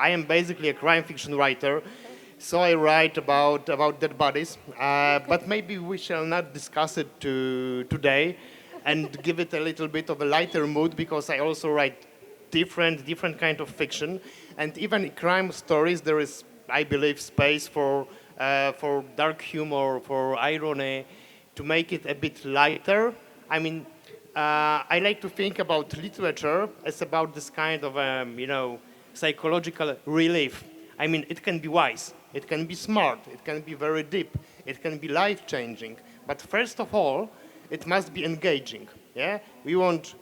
I am basically a crime fiction writer, so I write about dead bodies. But maybe we shall not discuss it today, and give it a little bit of a lighter mood, because I also write different kind of fiction, and even in crime stories there is, I believe, space for dark humor, for irony, to make it a bit lighter. I mean, I like to think about literature as about this kind of, psychological relief. I mean, it can be wise, it can be smart, it can be very deep, it can be life-changing. But first of all, it must be engaging. Yeah, we want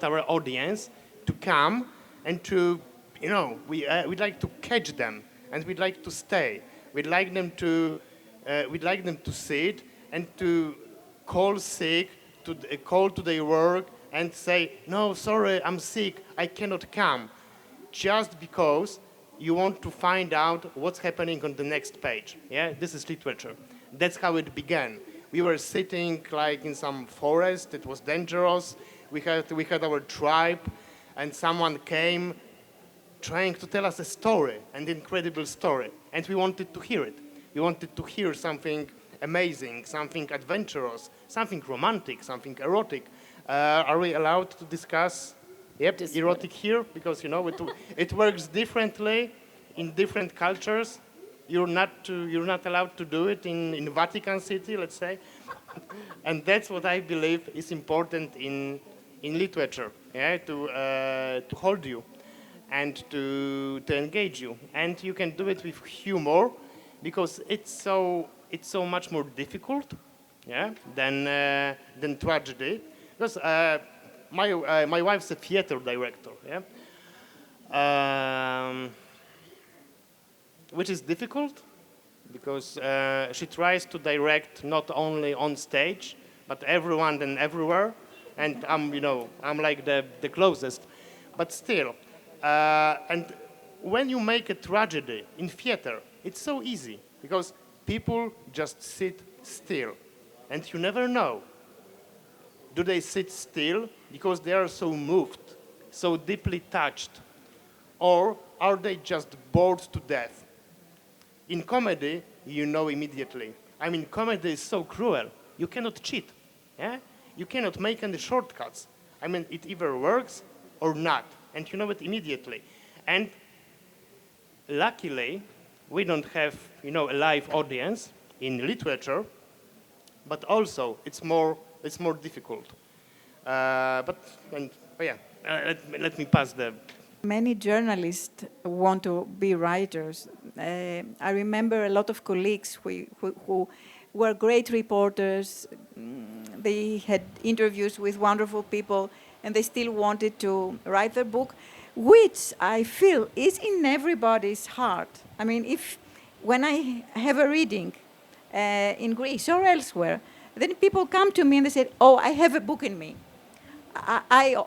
our audience to come and to, we'd like to catch them, and we'd like to stay. We'd like them to sit and to call sick, to call to their work and say, no, sorry, I'm sick, I cannot come, just because you want to find out what's happening on the next page. Yeah, this is literature. That's how it began. We were sitting like in some forest. It was dangerous. We had our tribe, and someone came trying to tell us a story, an incredible story, and we wanted to hear it. We wanted to hear something amazing, something adventurous, something romantic, something erotic. Are we allowed to discuss? Yep, erotic here, because it works differently in different cultures. You're not allowed to do it in Vatican City, let's say, and that's what I believe is important in literature. Yeah, to hold you and to engage you, and you can do it with humor, because it's so much more difficult, yeah, than tragedy. Because my wife's a theater director, yeah, which is difficult because she tries to direct not only on stage but everyone and everywhere, and I'm like the closest, but still. And when you make a tragedy in theater, it's so easy because people just sit still, and you never know. Do they sit still because they are so moved, so deeply touched, or are they just bored to death? In comedy, you know immediately. I mean, comedy is so cruel. You cannot cheat. Yeah? You cannot make any shortcuts. I mean, it either works or not, and you know it immediately. And luckily, we don't have, a live audience in literature, but also it's more difficult. Let me pass the. Many journalists want to be writers. I remember a lot of colleagues who were great reporters. They had interviews with wonderful people, and they still wanted to write their book, which I feel is in everybody's heart. I mean, when I have a reading in Greece or elsewhere, then people come to me and they say, "Oh, I have a book in me. I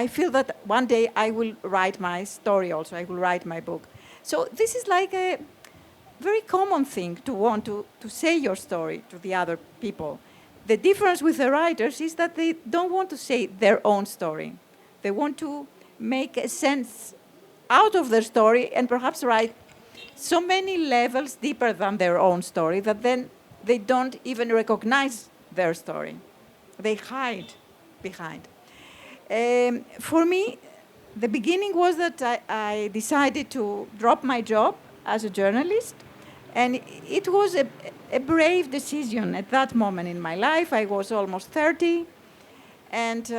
feel that one day I will write my story also. I will write my book." So this is like a very common thing to want to say your story to the other people. The difference with the writers is that they don't want to say their own story. They want to make a sense out of their story and perhaps write so many levels deeper than their own story that then they don't even recognize their story. They hide behind. For me, the beginning was that I decided to drop my job as a journalist, and it was a brave decision at that moment in my life. I was almost 30, and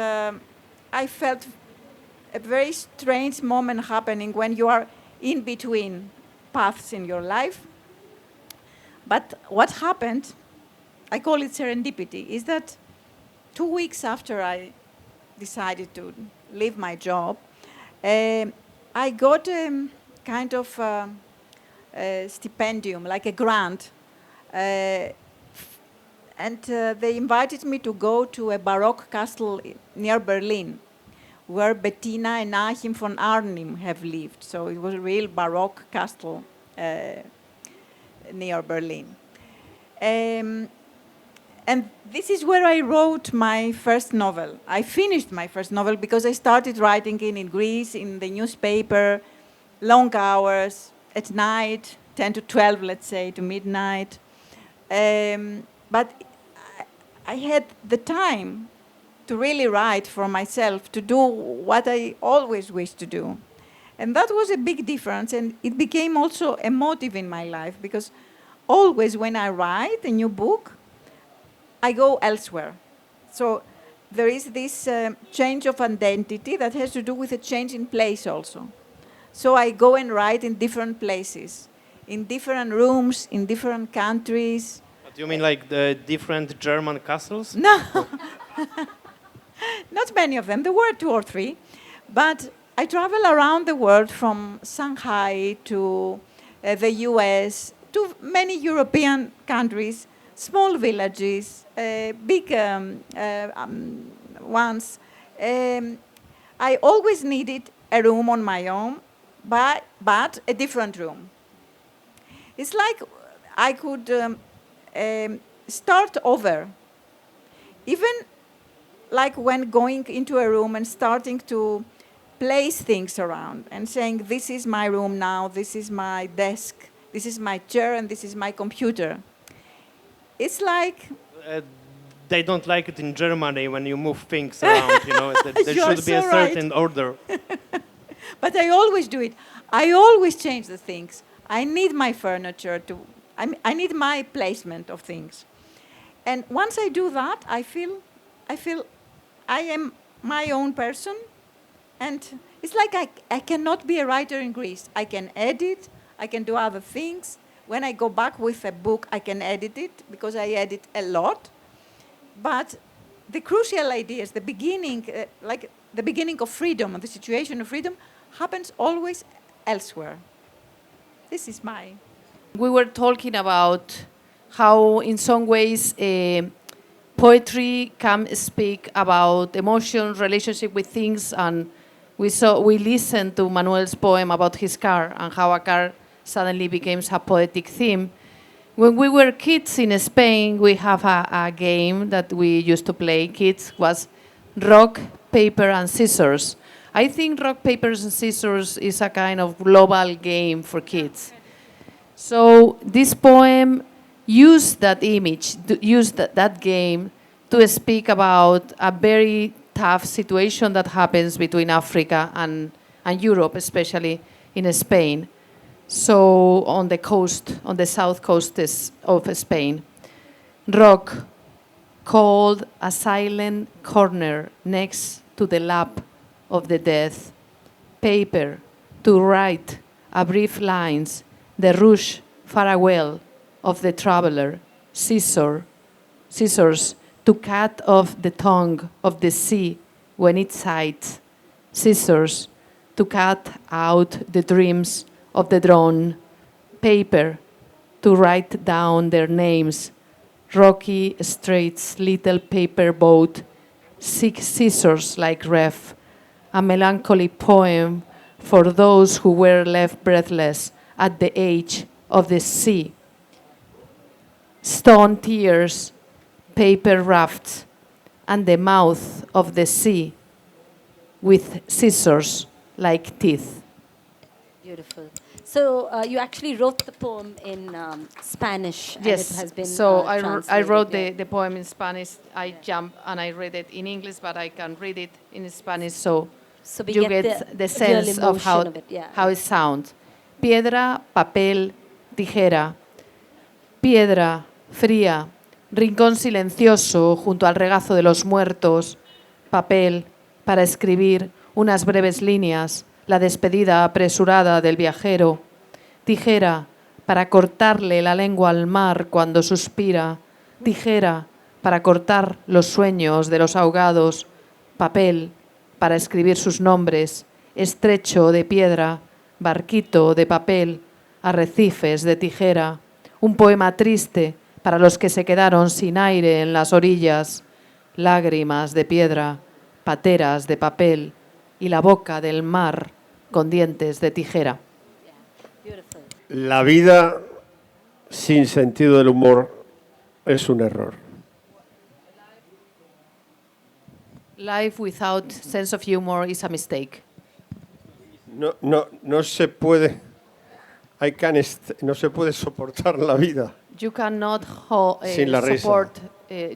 I felt a very strange moment happening when you are in between paths in your life. But what happened, I call it serendipity, is that 2 weeks after I decided to leave my job, I got a kind of stipendium, like a grant. And they invited me to go to a Baroque castle near Berlin, where Bettina and Achim von Arnim have lived. So it was a real Baroque castle near Berlin. And this is where I wrote my first novel. I finished my first novel because I started writing in Greece, in the newspaper, long hours at night, 10 to 12, let's say, to midnight. But I had the time to really write for myself, to do what I always wished to do. And that was a big difference, and it became also a motive in my life, because always when I write a new book, I go elsewhere. So there is this change of identity that has to do with a change in place also. So I go and write in different places, in different rooms, in different countries. Do you mean like the different German castles? No, not many of them. There were 2 or 3. But I travel around the world, from Shanghai to the US, to many European countries, small villages, big ones. I always needed a room on my own, but a different room. It's like I could start over. Even like when going into a room and starting to place things around and saying, this is my room now, this is my desk, this is my chair, and this is my computer. It's like... They don't like it in Germany when you move things around, you know. There should be a certain order. But I always do it. I always change the things. I need my furniture to... I need my placement of things. And once I do that, I feel I am my own person. And it's like I cannot be a writer in Greece. I can edit, I can do other things. When I go back with a book, I can edit it, because I edit a lot. But the crucial ideas, the beginning, like the beginning of freedom, the situation of freedom, happens always elsewhere. This is my... We were talking about how, in some ways, poetry can speak about emotion, relationship with things, and we listened to Manuel's poem about his car and how a car suddenly becomes a poetic theme. When we were kids in Spain, we have a game that we used to play, kids, was rock, paper, and scissors. I think rock, paper, and scissors is a kind of global game for kids. So this poem used that image, used that game to speak about a very tough situation that happens between Africa and Europe, especially in Spain. So on the coast, on the south coast of Spain. Rock, called a silent corner next to the lap of the dead. Paper, to write a brief lines, the rush farewell of the traveler. Scissors, to cut off the tongue of the sea when it sighs. Scissors, to cut out the dreams of the drawn. Paper, to write down their names. Rocky Straits, little paper boat. Scissors like ref. A melancholy poem for those who were left breathless at the edge of the sea. Stone tears, paper rafts, and the mouth of the sea with scissors like teeth. Beautiful. So you actually wrote the poem in Spanish. Yes, and it has been so I wrote translated, the poem in Spanish. I jumped and I read it in English, but I can read it in Spanish, so we you get get the real sense of how, emotion of it, yeah. how it sounds. Piedra, papel, tijera. Piedra, fría, rincón silencioso junto al regazo de los muertos. Papel, para escribir unas breves líneas, la despedida apresurada del viajero. Tijera, para cortarle la lengua al mar cuando suspira. Tijera, para cortar los sueños de los ahogados. Papel, para escribir sus nombres. Estrecho de piedra, barquito de papel, arrecifes de tijera. Un poema triste para los que se quedaron sin aire en las orillas. Lágrimas de piedra, pateras de papel y la boca del mar con dientes de tijera. La vida sin sentido del humor es un error. Life without sense of humor is a mistake. No se puede, no se puede soportar la vida You cannot Sin la risa. support,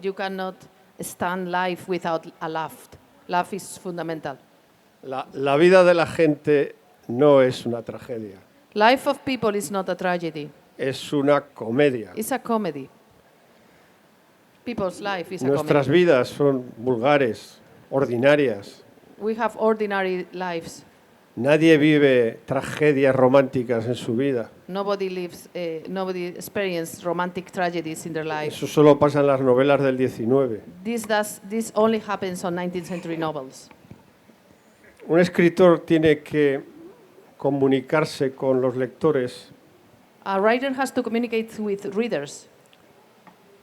you cannot stand life without a laugh. Laugh is fundamental. La vida de la gente no es una tragedia, Life of people is not a tragedy. es una comedia. It's a comedy. People's life is a Nuestras comedy. vidas son vulgares, ordinarias. We have ordinary lives. Nadie vive tragedias románticas en su vida. Nobody experiences romantic tragedies in their life. Eso solo pasa en las novelas del 19. This only happens on 19th century novels. Un escritor tiene que comunicarse con los lectores A writer has to communicate with readers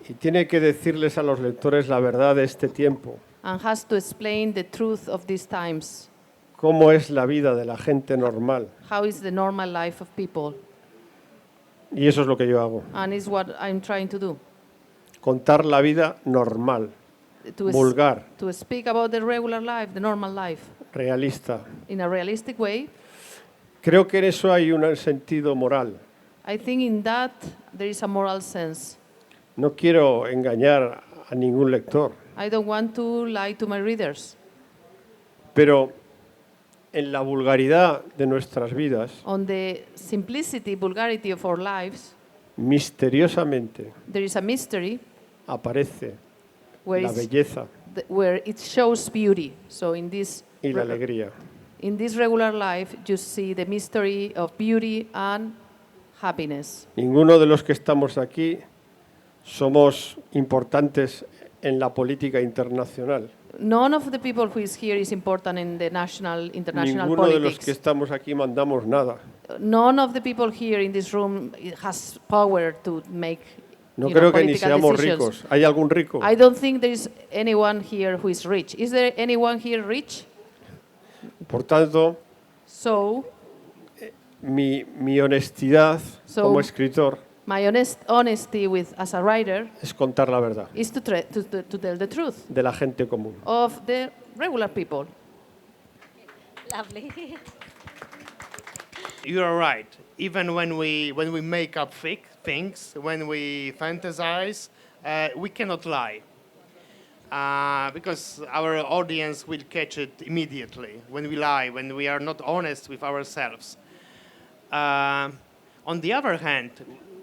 y tiene que decirles a los lectores la verdad de este tiempo, and has to explain the truth of these times. cómo es la vida de la gente normal. How is the normal life of people? Y eso es lo que yo hago, And is what I'm trying to do. contar la vida normal, To, vulgar, to speak about the regular life, the normal life, realista. in a realistic way. Creo que en eso hay un sentido moral. I think in that there is a moral sense. No quiero engañar a ningún lector, I don't want to lie to my readers. pero en la vulgaridad de nuestras vidas, On the simplicity, vulgarity of our lives, misteriosamente there is a mystery aparece where, la belleza where it shows beauty. So in this, y la alegría. in this regular life, you see the mystery of beauty and happiness. Ninguno de los que estamos aquí somos importantes en la política internacional. None of the people who is here is important in the international Ninguno de los politics. que estamos aquí mandamos nada. None of the people here in this room has power to make No creo que ni political seamos decisions. ricos. ¿Hay algún rico? I don't think there is anyone here who is rich. Is there anyone here rich? Por tanto, So, mi honestidad So- como escritor my honesty as a writer es contar la verdad is to tell the truth de la gente común. of the regular people. Lovely. You are right. Even when we make up fake things, when we fantasize, we cannot lie. Because our audience will catch it immediately when we lie, when we are not honest with ourselves. On the other hand,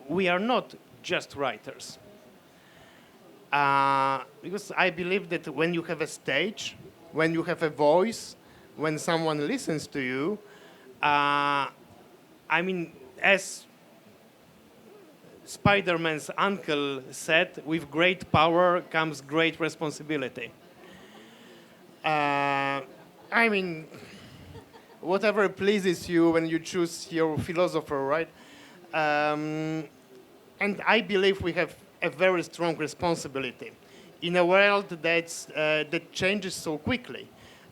we are not just writers. Because I believe that when you have a stage, when you have a voice, when someone listens to you, I mean, as Spider-Man's uncle said, with great power comes great responsibility. I mean, whatever pleases you when you choose your philosopher, right? And I believe we have a very strong responsibility in a world that changes so quickly,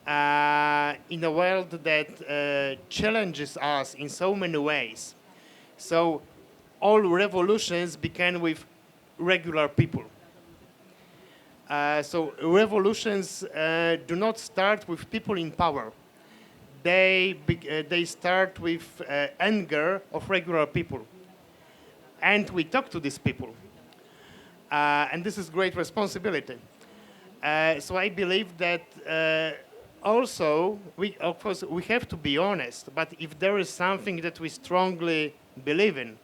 in a world that challenges us in so many ways. So all revolutions began with regular people. So revolutions do not start with people in power. They start with anger of regular people. And we talk to these people. And this is great responsibility. So I believe that also, of course, we have to be honest, but if there is something that we strongly believe in,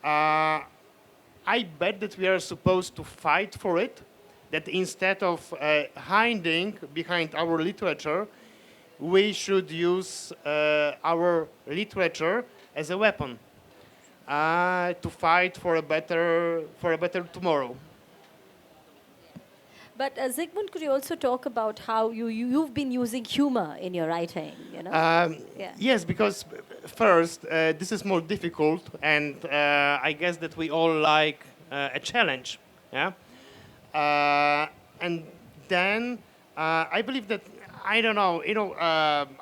I bet that we are supposed to fight for it, that instead of hiding behind our literature, we should use our literature as a weapon to fight for a better tomorrow. But Zygmunt, could you also talk about how you've been using humor in your writing? You know? Yeah. Yes, because first, this is more difficult, and I guess that we all like a challenge. Yeah? And then I believe that, I don't know,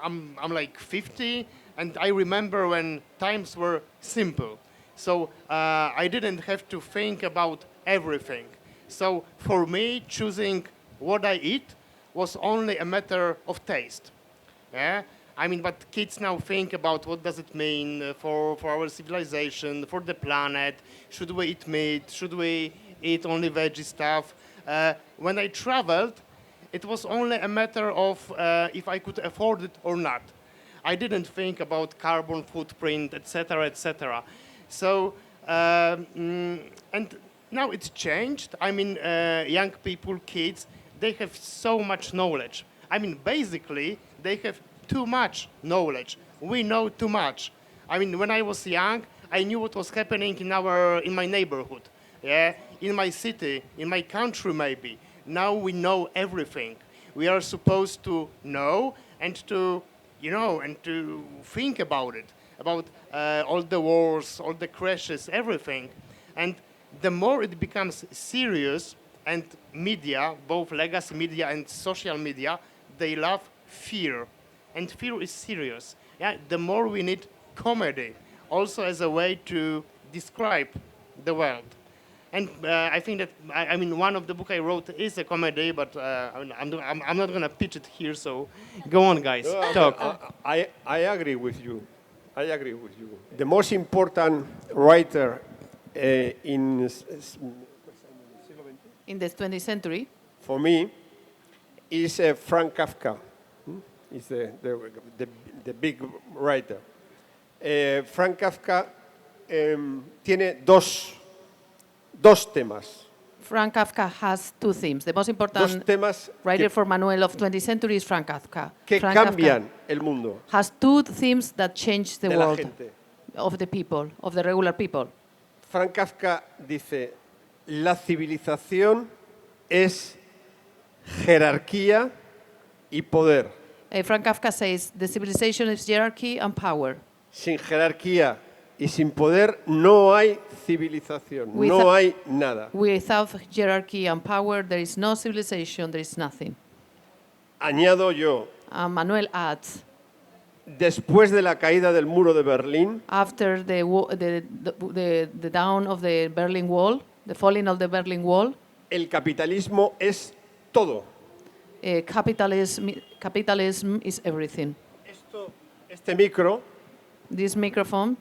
I'm like 50, and I remember when times were simple. So I didn't have to think about everything. So for me, choosing what I eat was only a matter of taste. Yeah? I mean, but kids now think about what does it mean for our civilization, for the planet. Should we eat meat? Should we eat only veggie stuff? When I traveled, it was only a matter of if I could afford it or not. I didn't think about carbon footprint, etc., etc. So, and now it's changed. I mean, young people, kids, they have so much knowledge. I mean, basically, they have too much knowledge. We know too much. I mean, when I was young, I knew what was happening in my neighborhood, yeah, in my city, in my country, maybe. Now we know everything. We are supposed to know and to, and to think about it, about all the wars, all the crashes, everything. And the more it becomes serious, and media, both legacy media and social media, they love fear. And fear is serious. Yeah, the more we need comedy, also as a way to describe the world. And I think that, I mean, one of the book I wrote is a comedy, but I'm not going to pitch it here, so go on, guys, talk. I agree with you. I agree with you. The most important writer in the 20th century, for me, is Frank Kafka. Is the big writer. Frank Kafka tiene dos temas. Frank Kafka has two themes. The most Dos important temas writer for Manuel of 20th century is Frank Kafka. que Frank cambian Kafka el mundo has two themes that change the de la world gente. of the people, of the regular people. Frank Kafka dice, la civilización es jerarquía y poder. Frank Kafka says, the civilization is hierarchy and power. Sin jerarquía y sin poder no hay civilización, no hay nada. Without hierarchy and power, there is no civilization, there is nothing. Añado yo, Manuel adds, después de la caída del muro de Berlín, after the down of the Berlin Wall, the falling of the Berlin Wall, el capitalismo es todo. Capitalism is everything. Este micro This microphone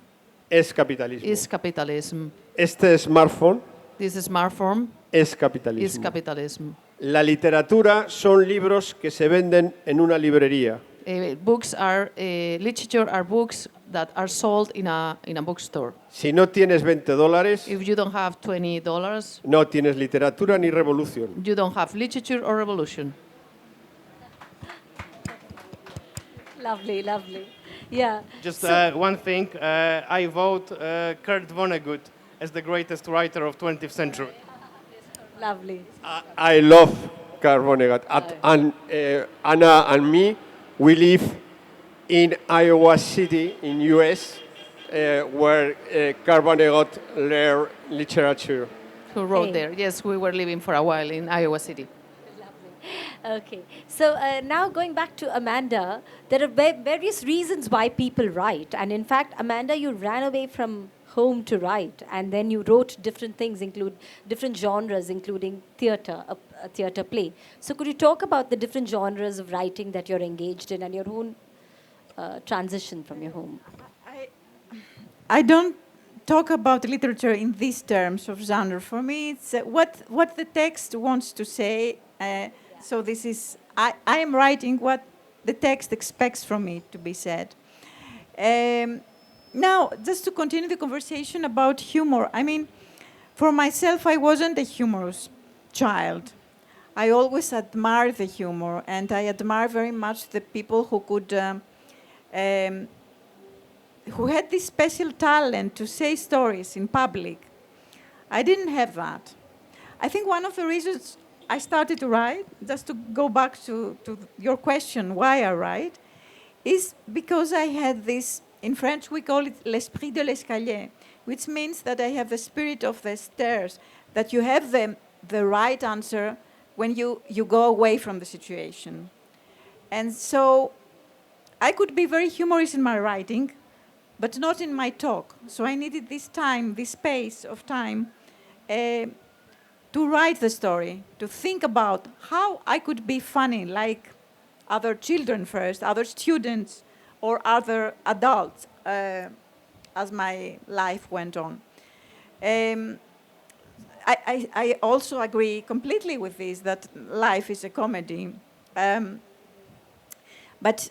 es capitalismo. is capitalism. Este smartphone This smartphone es capitalismo. is capitalism. La literatura son libros que se venden en una librería. Literature are books that are sold in a bookstore. Si no tienes $20, If you don't have $20, no tienes literatura ni revolución. you don't have literature or revolution. Lovely, lovely. Yeah. Just one thing, I vote Kurt Vonnegut as the greatest writer of 20th century. Lovely. I love Carbonegat. And Anna and me, we live in Iowa City in US, where Carbonegat learned literature. Who wrote Hey. there? Yes, we were living for a while in Iowa City. Okay. So now going back to Amanda, there are various reasons why people write. And in fact, Amanda, you ran away from home to write. And then you wrote different things, include different genres, including theatre, a theatre play. So could you talk about the different genres of writing that you're engaged in and your own transition from your home? I don't talk about literature in these terms of genre. For me, it's what the text wants to say. So this is, I am writing what the text expects from me to be said. Now, just to continue the conversation about humor, I mean, for myself, I wasn't a humorous child. I always admired the humor, and I admire very much the people who could, who had this special talent to say stories in public. I didn't have that. I think one of the reasons I started to write, just to go back to your question, why I write, is because I had this, in French we call it l'esprit de l'escalier, which means that I have the spirit of the stairs, that you have the right answer when you go away from the situation. And so I could be very humorous in my writing, but not in my talk. So I needed this time, this space of time, to write the story, to think about how I could be funny, like other children first, other students, or other adults as my life went on. I also agree completely with this, that life is a comedy. But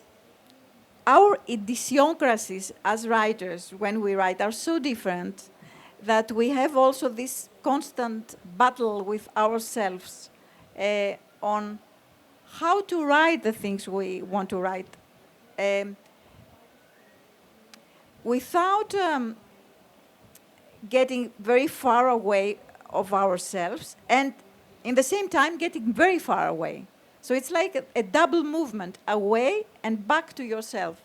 our idiosyncrasies as writers, when we write, are so different that we have also this constant battle with ourselves on how to write the things we want to write without getting very far away of ourselves, and in the same time getting very far away. So it's like a double movement, away and back to yourself,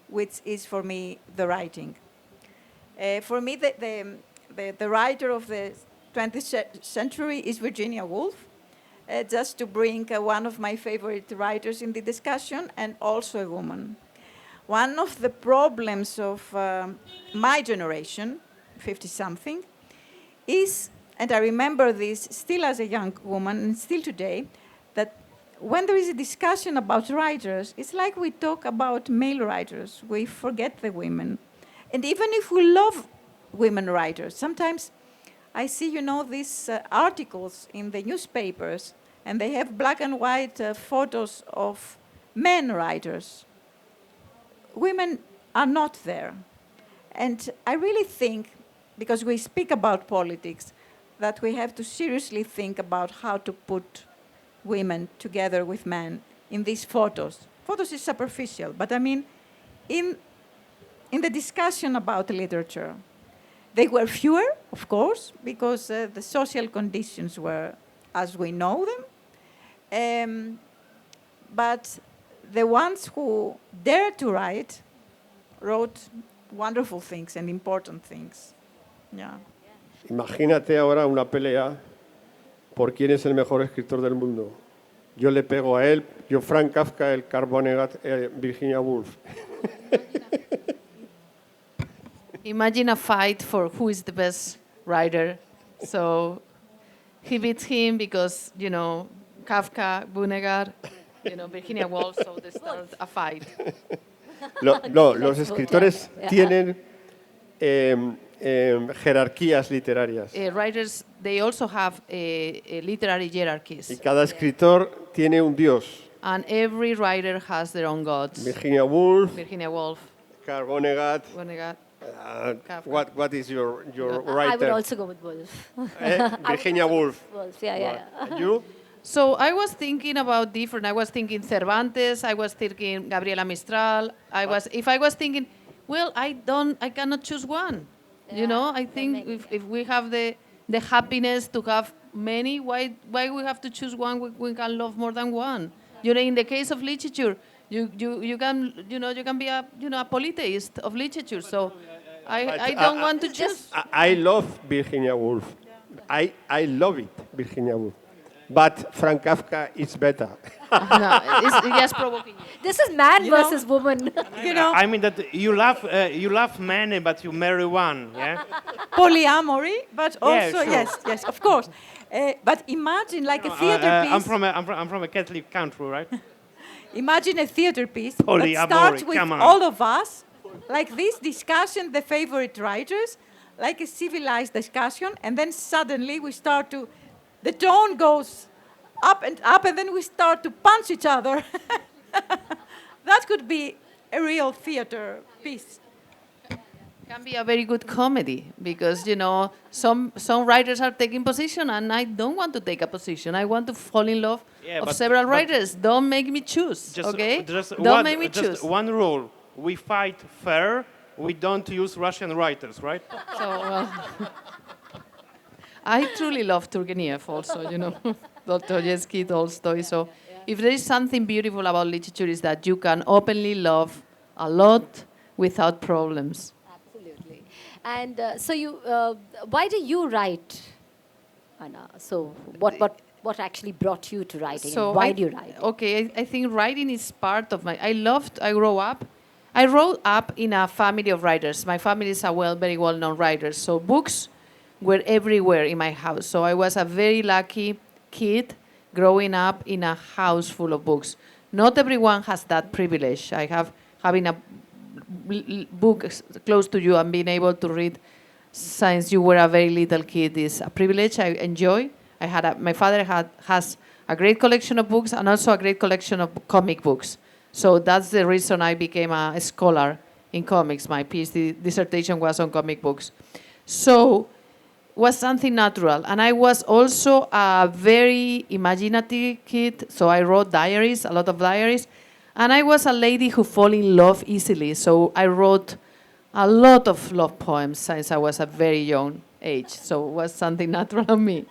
which is for me the writing. For me, the writer of the 20th century is Virginia Woolf, just to bring one of my favorite writers in the discussion, and also a woman. One of the problems of my generation, 50-something, is, and I remember this still as a young woman and still today, that when there is a discussion about writers, it's like we talk about male writers. We forget the women. And even if we love women writers, sometimes I see, these articles in the newspapers, and they have black and white photos of men writers. Women are not there. And I really think, because we speak about politics, that we have to seriously think about how to put women together with men in these photos. Photos is superficial, but I mean, in the discussion about literature, they were fewer, of course, because the social conditions were as we know them. But the ones who dared to write wrote wonderful things and important things. Yeah. Imagínate ahora una pelea por quién es el mejor escritor del mundo. Yo le pego a él, yo Frank Kafka, el Carbonegat, Virginia Woolf. Imagine a fight for who is the best writer. So he beats him because, Kafka, Vonnegut, Virginia Woolf, so they start a fight. Los escritores tienen jerarquías literarias. Writers, they also have literary hierarchies. Y cada escritor tiene un dios. And every writer has their own gods. Virginia Woolf, Vonnegut. what is your writer? I would also go with Woolf. Virginia Woolf. Woolf, yeah. And you? So I was thinking about different. I was thinking Cervantes. I was thinking Gabriela Mistral. If I was thinking, well, I cannot choose one. I think if we have the happiness to have many, why we have to choose one? We can love more than one. In the case of literature, you can be a polytheist of literature. So I don't want to choose. I love Virginia Woolf. I love it, Virginia Woolf. But Frank Kafka is better. No, it's just provoking you. This is man versus woman. I mean that you love many, but you marry one. Yeah. Polyamory, but also sure. yes, of course. But imagine like a theater piece. I'm from a Catholic country, right? Imagine a theater piece Polyamory, that starts with come on. all of us, like this discussion, the favorite writers, like a civilized discussion, and then suddenly we start to, the tone goes up, and then we start to punch each other. That could be a real theater piece. Can be a very good comedy because some writers are taking position and I don't want to take a position. I want to fall in love of several writers. Don't make me choose. Okay? Don't make me choose. One rule: we fight fair. We don't use Russian writers, right? So I truly love Turgenev also. Dostoevsky, Tolstoy. So if there is something beautiful about literature is that you can openly love a lot without problems. Absolutely. And so why do you write, Anna? So what actually brought you to writing? So and why do you write? Okay, I think writing is part of I grew up in a family of writers. My family is very well-known writers. So books were everywhere in my house. So I was a very lucky kid growing up in a house full of books. Not everyone has that privilege. Having a books close to you and being able to read since you were a very little kid is a privilege I enjoy. My father has a great collection of books and also a great collection of comic books. So that's the reason I became a scholar in comics. My PhD dissertation was on comic books. So was something natural. And I was also a very imaginative kid, so I wrote diaries, a lot of diaries. And I was a lady who fall in love easily, so I wrote a lot of love poems since I was a very young age. So it was something natural on me.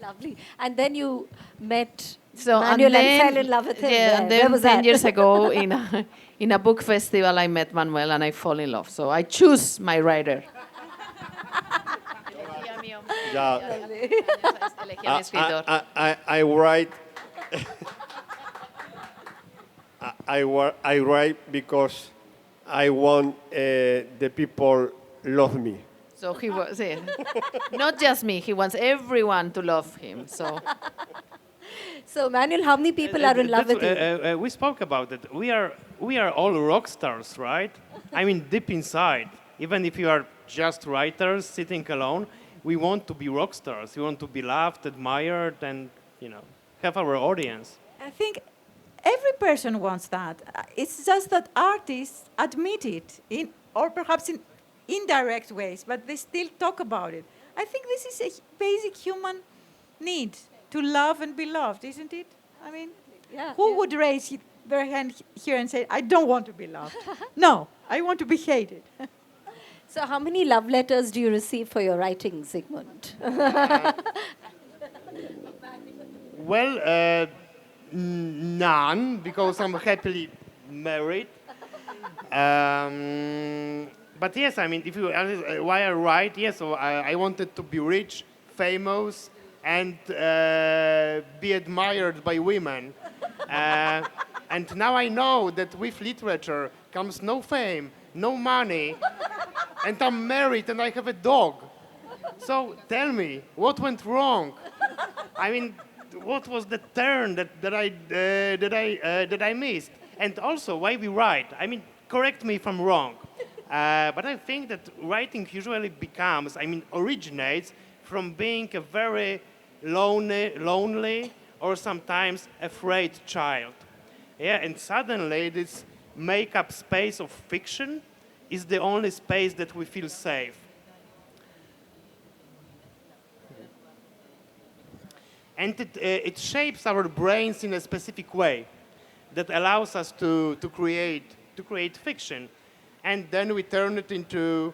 Lovely. And then you met So Manuel and fell in love with him. Yeah, and Where then was 10 that? years ago in a book festival, I met Manuel and I fall in love. So I choose my writer. Ya, Elegí a mi escritor. I write. I write because I want the people love me. So he was, yeah. Not just me, he wants everyone to love him. So So, Manuel, how many people are in love with you? We spoke about it. We are all rock stars, right? I mean, deep inside, even if you are just writers sitting alone, we want to be rock stars. We want to be loved, admired, and have our audience. I think every person wants that. It's just that artists admit it, or perhaps in indirect ways, but they still talk about it. I think this is a basic human need to love and be loved, isn't it? I mean, who would raise their hand here and say, I don't want to be loved? No, I want to be hated. So, how many love letters do you receive for your writing, Zygmunt? Well, none, because I'm happily married. But yes, I mean, if you ask why I write, yes, so I wanted to be rich, famous, and be admired by women. And now I know that with literature comes no fame, no money, and I'm married and I have a dog. So tell me, what went wrong? I mean, what was the turn that I missed? And also, why we write? I mean, correct me if I'm wrong. But I think that writing usually originates from being a very lonely or sometimes afraid child. Yeah, and suddenly this make-up space of fiction is the only space that we feel safe. And it shapes our brains in a specific way that allows us to create fiction. And then we turn it into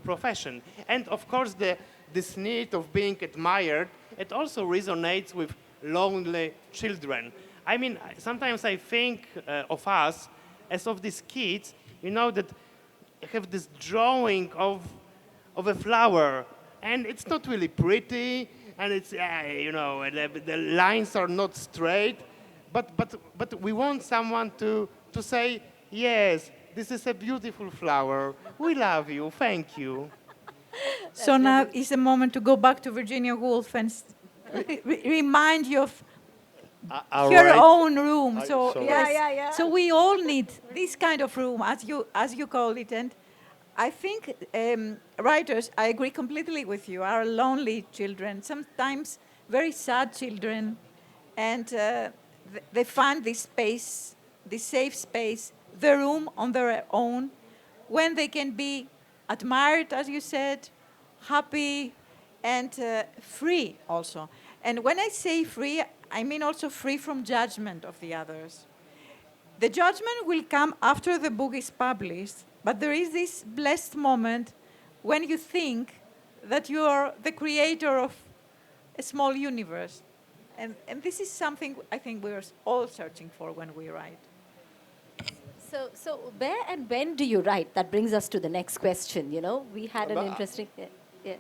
profession. And of course, this need of being admired, it also resonates with lonely children. I mean, sometimes I think of us as of these kids, that have this drawing of a flower, and it's not really pretty, and it's the lines are not straight, but we want someone to say, yes, this is a beautiful flower. We love you. Thank you. So now is the moment to go back to Virginia Woolf and remind you of her own room. So yes. So we all need this kind of room, as you call it. And I think writers, I agree completely with you, are lonely children, sometimes very sad children, and they find this space, this safe space, the room on their own, when they can be admired, as you said, happy, and free also. And when I say free, I mean also free from judgment of the others. The judgment will come after the book is published, but there is this blessed moment when you think that you are the creator of a small universe. And this is something I think we're all searching for when we write. So where and when do you write? That brings us to the next question. We had an interesting... Yeah.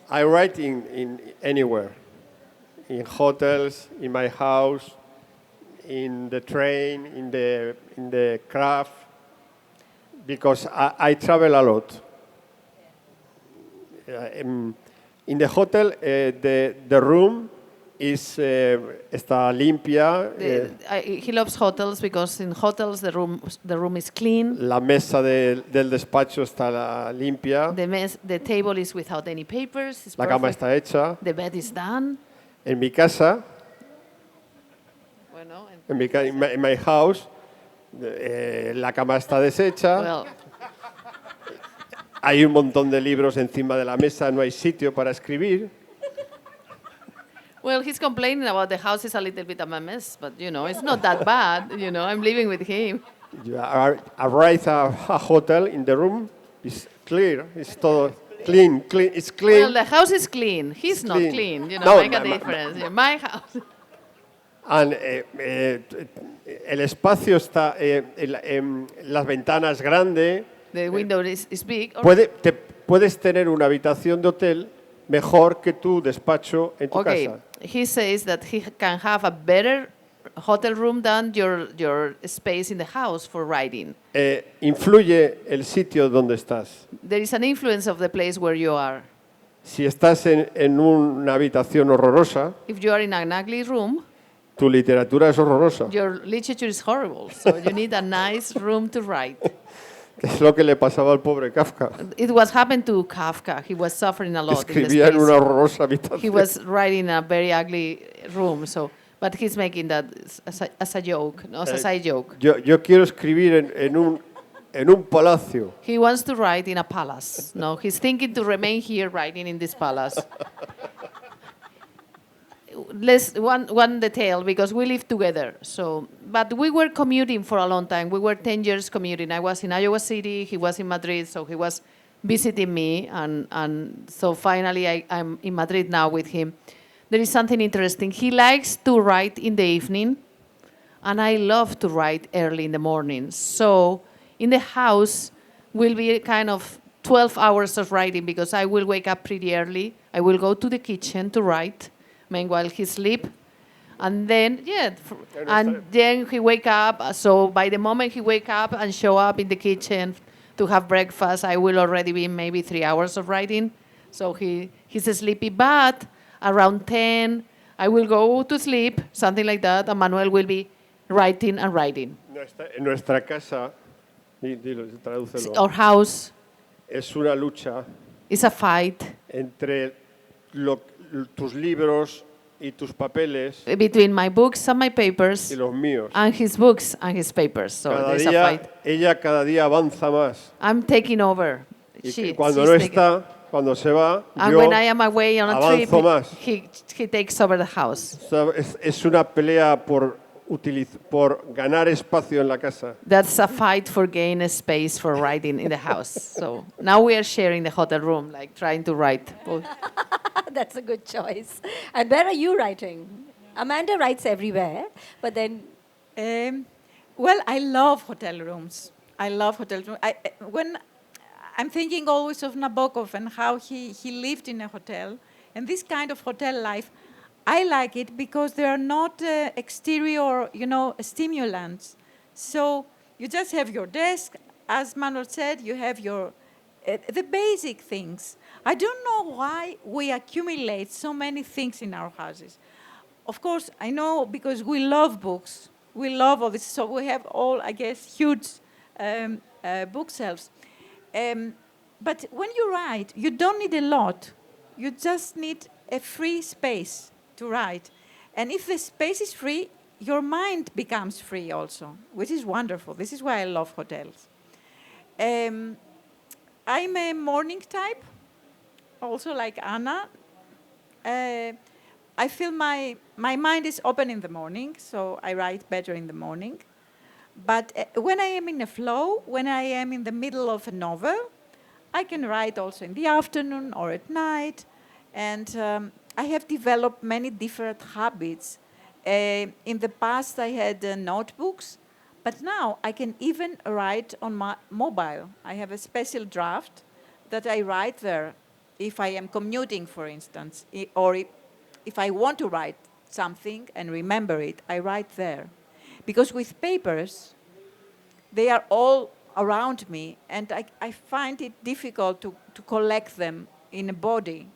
I write in anywhere, in hotels, in my house, in the train, in the craft, because I travel a lot. In the hotel, the room está limpia. He loves hotels because in hotels the room is clean. La mesa del despacho está limpia. The table is without any papers. It's La cama perfect. está hecha. The bed is done. En mi casa, Bueno, in my house, la cama está deshecha. well, Hay un montón de libros encima de la mesa, no hay sitio para escribir. well, he's complaining about the house is a little bit of a mess, but it's not that bad. I'm living with him. You arrive a hotel in the room, it's clear, it's todo clean, it's clean. Well, the house is clean. He's not clean. clean. No, Make a difference. My house. And, el espacio está, las ventanas grandes. The window is big. Puedes tener una habitación de hotel mejor que tu despacho en tu Okay, casa. he says that he can have a better hotel room than your space in the house for writing. Influye el sitio donde estás. There is an influence of the place where you are. Si estás en una habitación horrorosa, If you are in an ugly room, tu literatura es horrorosa. your literature is horrible. So you need a nice room to write. Es lo que le pasaba al pobre Kafka. It was happened to Kafka. He was suffering a lot in the Escribía en una space. horrorosa habitación. He was writing in a very ugly room. But he's making that as a joke, no, as a side joke. Yo quiero escribir en un palacio. He wants to write in a palace. No, he's thinking to remain here writing in this palace. One detail, because we live together. But we were commuting for a long time. We were 10 years commuting. I was in Iowa City, he was in Madrid, so he was visiting me, and so finally I'm in Madrid now with him. There is something interesting. He likes to write in the evening, and I love to write early in the morning. So in the house will be kind of 12 hours of writing, because I will wake up pretty early. I will go to the kitchen to write. Meanwhile, he sleep, and then then he wake up. So by the moment he wake up and show up in the kitchen to have breakfast, I will already be maybe 3 hours of writing. So he's sleepy, but around 10 I will go to sleep, something like that, and Manuel will be writing and writing. En nuestra casa, dilo, tradúcelo. Our house Es una lucha is a fight entre tus libros y tus papeles between my books and my papers y los míos. and his books and his papers. So there's a fight. Ella cada día avanza más. I'm taking over. Y cuando no está, cuando se va, and yo when I am away on a trip, avanzo más. he takes over the house. Es una pelea por ganar espacio en la casa. That's a fight for gain space for writing in the house. So now we are sharing the hotel room, like trying to write. That's a good choice. And where are you writing? Amanda writes everywhere, but then... Well, I love hotel rooms. I love hotel rooms. When I'm thinking always of Nabokov and how he lived in a hotel, and this kind of hotel life, I like it because there are not exterior, stimulants. So you just have your desk. As Manuel said, you have your the basic things. I don't know why we accumulate so many things in our houses. Of course, I know because we love books. We love all this. So we have all, I guess, huge bookshelves. But when you write, you don't need a lot. You just need a free space to write. And if the space is free, your mind becomes free also, which is wonderful. This is why I love hotels. I'm a morning type, also like Anna. I feel my mind is open in the morning, so I write better in the morning. But when I am in a flow, when I am in the middle of a novel, I can write also in the afternoon or at night. And I have developed many different habits. In the past, I had notebooks, but now I can even write on my mobile. I have a special draft that I write there if I am commuting, for instance, or if I want to write something and remember it, I write there. Because with papers, they are all around me, and I find it difficult to collect them in a body,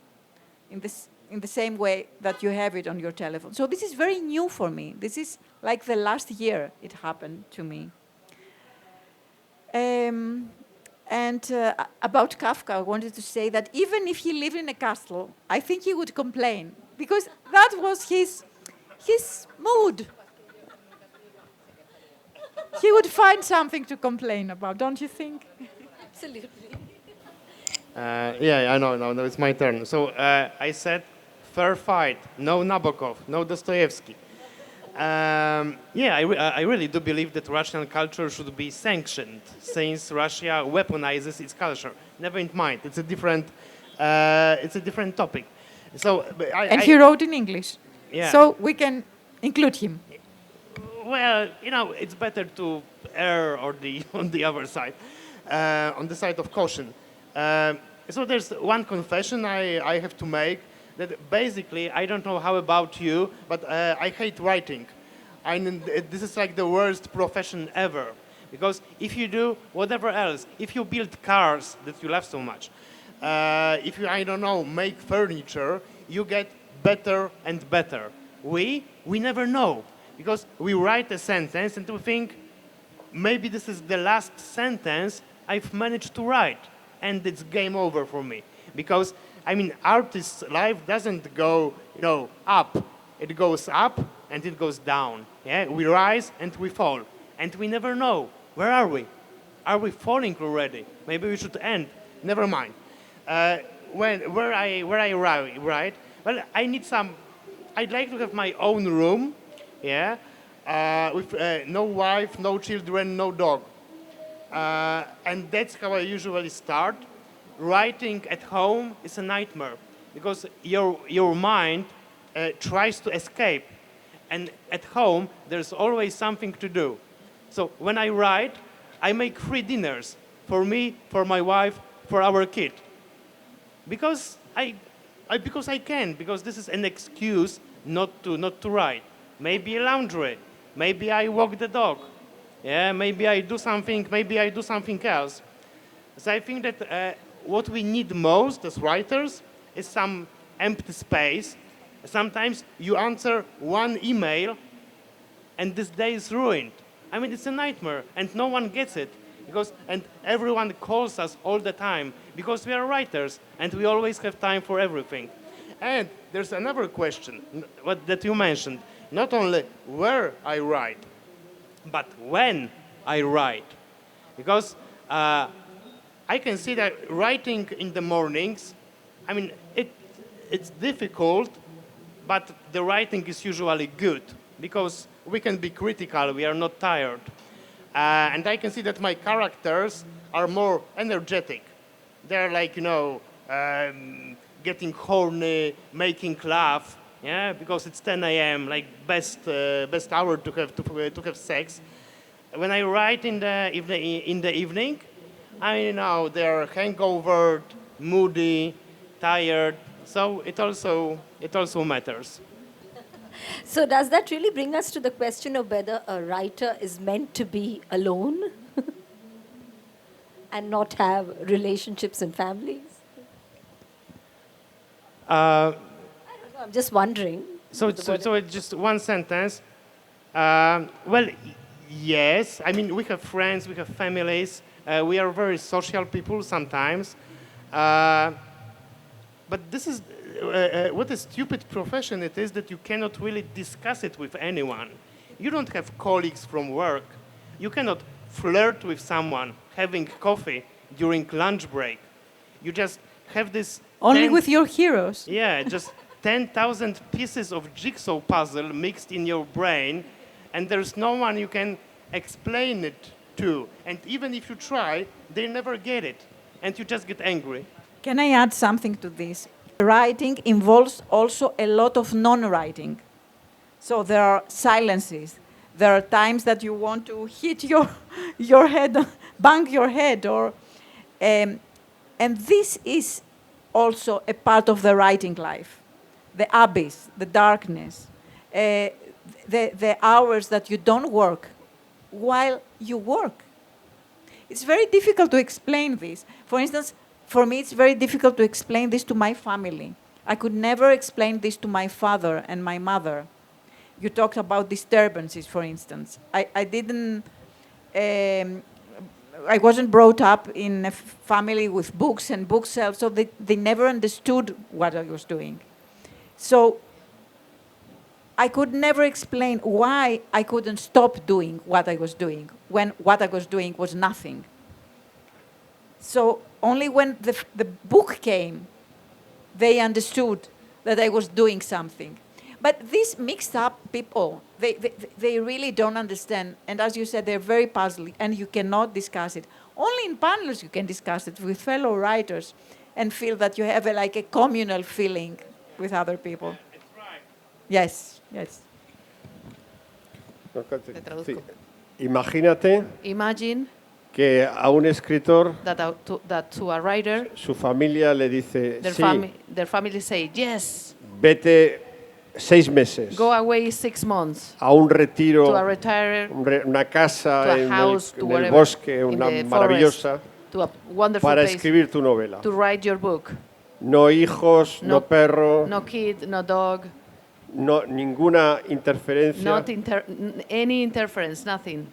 in in the same way that you have it on your telephone. So this is very new for me. This is like the last year it happened to me. About Kafka, I wanted to say that even if he lived in a castle, I think he would complain, because that was his mood. He would find something to complain about, don't you think? Absolutely. Yeah, I know, no, it's my turn. So I said, fair fight, no Nabokov, no Dostoevsky. I really do believe that Russian culture should be sanctioned, since Russia weaponizes its culture. Never mind, it's a different topic. So, he wrote in English, yeah. So we can include him. Well, it's better to err on the other side, on the side of caution. So there's one confession I have to make, that basically, I don't know how about you, but I hate writing. This is like the worst profession ever. Because if you do whatever else, if you build cars that you love so much, if you, I don't know, make furniture, you get better and better. We never know. Because we write a sentence and we think, maybe this is the last sentence I've managed to write. And it's game over for me. Because, artist's life doesn't go, up. It goes up and it goes down. Yeah? We rise and we fall. And we never know. Where are we? Are we falling already? Maybe we should end. Never mind. Where I write, well, I'd like to have my own room, yeah, with no wife, no children, no dog. And that's how I usually start. Writing at home is a nightmare because your mind tries to escape. And at home, there's always something to do. So when I write, I make 3 dinners for me, for my wife, for our kid. Because I can, because this is an excuse not to write. Maybe laundry, maybe I walk the dog. Yeah, maybe I do something else. So I think that what we need most as writers is some empty space. Sometimes you answer one email and this day is ruined. It's a nightmare and no one gets it. And everyone calls us all the time because we are writers and we always have time for everything. And there's another question that you mentioned. Not only where I write, but when I write. Because I can see that writing in the mornings, it's difficult, but the writing is usually good because we can be critical, we are not tired. And I can see that my characters are more energetic. They're like, getting horny, making laugh, yeah, because it's 10 a.m., like best hour to have sex. When I write in the evening, they're hangover, moody, tired. So it also matters. So does that really bring us to the question of whether a writer is meant to be alone and not have relationships and families? I don't know, I'm just wondering. So it's just one sentence. Well, yes. We have friends, we have families. We are very social people sometimes. But this is what a stupid profession it is that you cannot really discuss it with anyone. You don't have colleagues from work. You cannot flirt with someone having coffee during lunch break. You just have this... Only with your heroes. Yeah, just 10,000 pieces of jigsaw puzzle mixed in your brain, and there's no one you can explain it to. And even if you try, they never get it, and you just get angry. Can I add something to this? Writing involves also a lot of non-writing. So there are silences. There are times that you want to hit your head, bang your head, and this is also a part of the writing life. The abyss, the darkness, the hours that you don't work while you work. It's very difficult to explain this. For instance, for me, it's very difficult to explain this to my family. I could never explain this to my father and my mother. You talked about disturbances, for instance. I didn't, I wasn't brought up in a family with books and bookshelves, so they never understood what I was doing. So I could never explain why I couldn't stop doing what I was doing when what I was doing was nothing. So only when the book came, they understood that I was doing something. But these mixed up people, they really don't understand. And as you said, they're very puzzling, and you cannot discuss it. Only in panels you can discuss it with fellow writers and feel that you have like a communal feeling with other people. It's right. Yes, yes. Te traduzco. Sí. Imagínate Imagine que a un escritor that to a writer, su familia le dice, sí, their family say, yes, vete 6 meses go away 6 months a un retiro, to a retire, una to casa a en house, to el whatever, bosque, in una the maravillosa, forest, to a wonderful para place escribir tu novela. to write your book. No hijos, no, No- perro, No kid, no dog, no, ninguna interferencia. not any interference, nothing.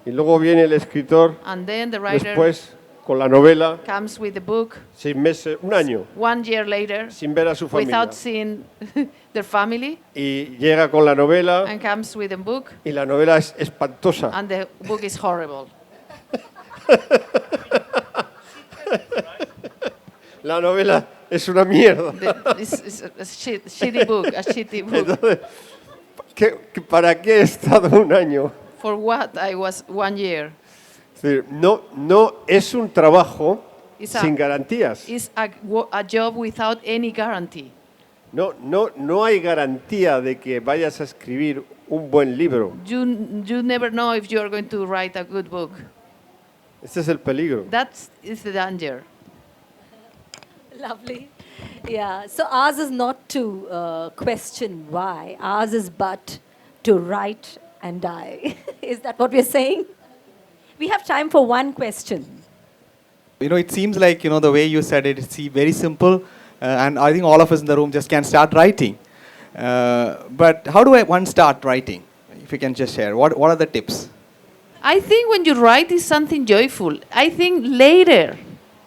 Y luego viene el escritor And then the writer después con la novela, comes with the book 6 meses, un año, 1 year later sin ver a su familia. without seeing their family, Y llega con la novela and comes with a book, y la novela es espantosa. and the book is horrible. La novela es una mierda. It's a shitty book, a shitty book. Entonces, ¿para qué he estado un año? For what I was 1 year. Es decir, no es un trabajo It's a- sin garantías. It's a job without any guarantee. No hay garantía de que vayas a escribir un buen libro. You never know if you are going to write a good book. Este es el peligro. That is the danger. Lovely. Yeah. So ours is not to question why. Ours is but to write and die. Is that what we're saying? We have time for one question. It seems like, the way you said it, it's very simple. And I think all of us in the room just can start writing. But how do one start writing? If you can just share. What are the tips? I think when you write is something joyful. I think later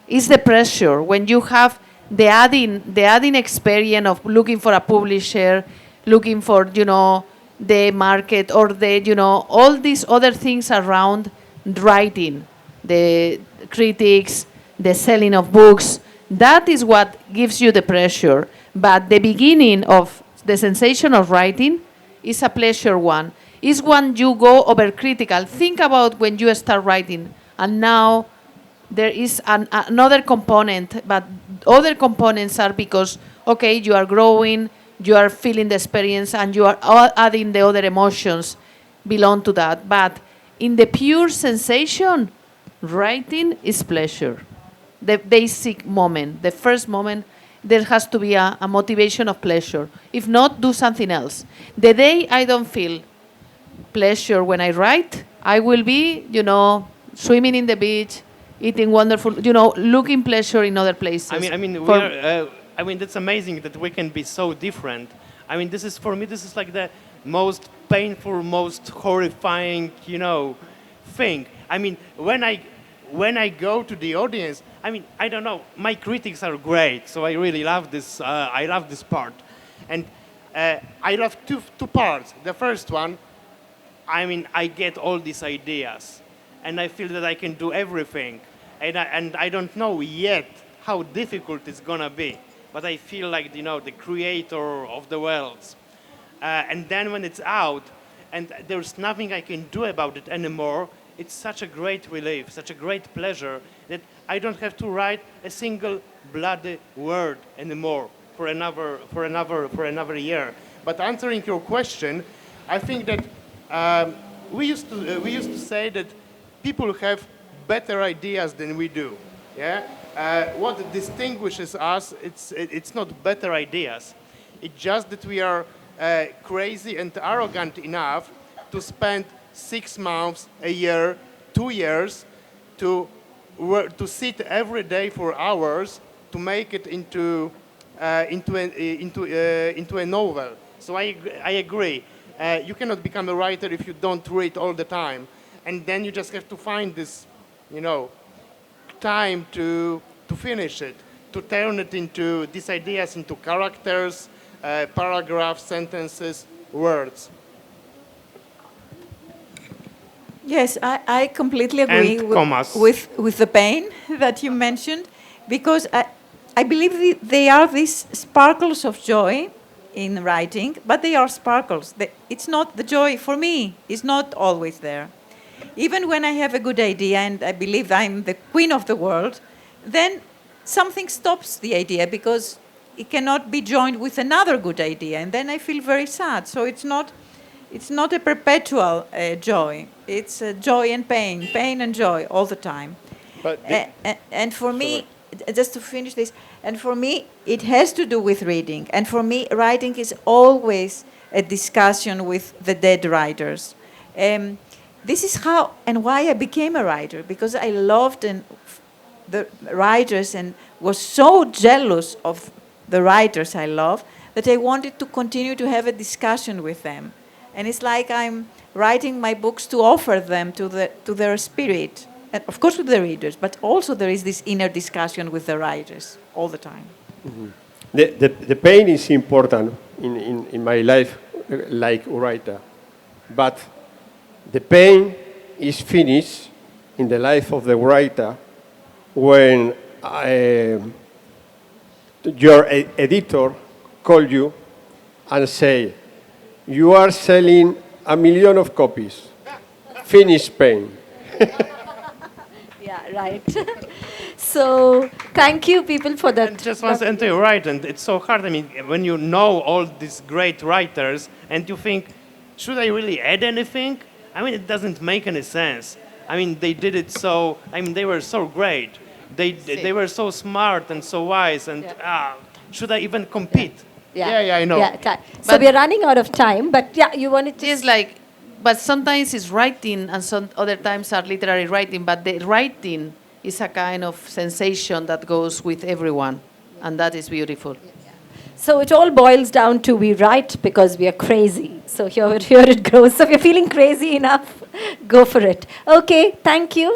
is the pressure when you have the adding experience of looking for a publisher, looking for the market or all these other things around writing, the critics, the selling of books. That is what gives you the pressure. But the beginning of the sensation of writing is a pleasure one. Is when you go overcritical. Think about when you start writing, and now there is another component, but other components are because, okay, you are growing, you are feeling the experience, and you are adding the other emotions belong to that. But in the pure sensation, writing is pleasure. The basic moment, the first moment, there has to be a motivation of pleasure. If not, do something else. The day I don't feel pleasure when I write, I will be, swimming in the beach, eating wonderful, looking pleasure in other places. I mean, that's amazing that we can be so different. I mean, for me, this is like the most painful, most horrifying, thing. I mean, when I go to the audience, I don't know, my critics are great, so I really love this. I love this part, and I love two parts. The first one, I get all these ideas, and I feel that I can do everything, and I don't know yet how difficult it's gonna be, but I feel like the creator of the worlds, and then when it's out, and there's nothing I can do about it anymore. It's such a great relief, such a great pleasure that I don't have to write a single bloody word anymore for another year. But answering your question, I think that we used to say that people have better ideas than we do. Yeah. What distinguishes us, it's not better ideas. It's just that we are crazy and arrogant enough to spend 6 months, a year, 2 years to sit every day for hours to make it into into a novel. So I agree. You cannot become a writer if you don't read all the time, and then you just have to find this, time to finish it, to turn it into these ideas into characters, paragraphs, sentences, words. Yes, I completely agree And commas. with the pain that you mentioned, because I believe they are these sparkles of joy in writing, but they are sparkles. It's not the joy, for me, is not always there. Even when I have a good idea and I believe I'm the queen of the world, then something stops the idea because it cannot be joined with another good idea, and then I feel very sad. So it's not a perpetual joy. It's joy and pain and joy all the time. But And for me, just to finish this, and for me, it has to do with reading. And for me, writing is always a discussion with the dead writers. This is how and why I became a writer, because I loved the writers and was so jealous of the writers I love that I wanted to continue to have a discussion with them. And it's like I'm writing my books to offer them to their spirit. And of course with the readers, but also there is this inner discussion with the writers all the time. mm-hmm. The pain is important in my life, like writer. But the pain is finished in the life of the writer when your editor call you and say, you are selling 1 million of copies. Finish pain. Yeah, right. So thank you, people, for that. And just once, and you're right, and it's so hard. I mean, when you know all these great writers, and you think, should I really add anything? I mean, it doesn't make any sense. I mean, they did it so. I mean, they were so great. They were so smart and so wise. And should I even compete? Yeah, I know. Yeah, so we are running out of time, but yeah, you wanted to. It's like, but sometimes it's writing and some other times are literary writing, but the writing is a kind of sensation that goes with everyone, and that is beautiful. So it all boils down to we write because we are crazy. So here it goes. So if you're feeling crazy enough, go for it. Okay, thank you.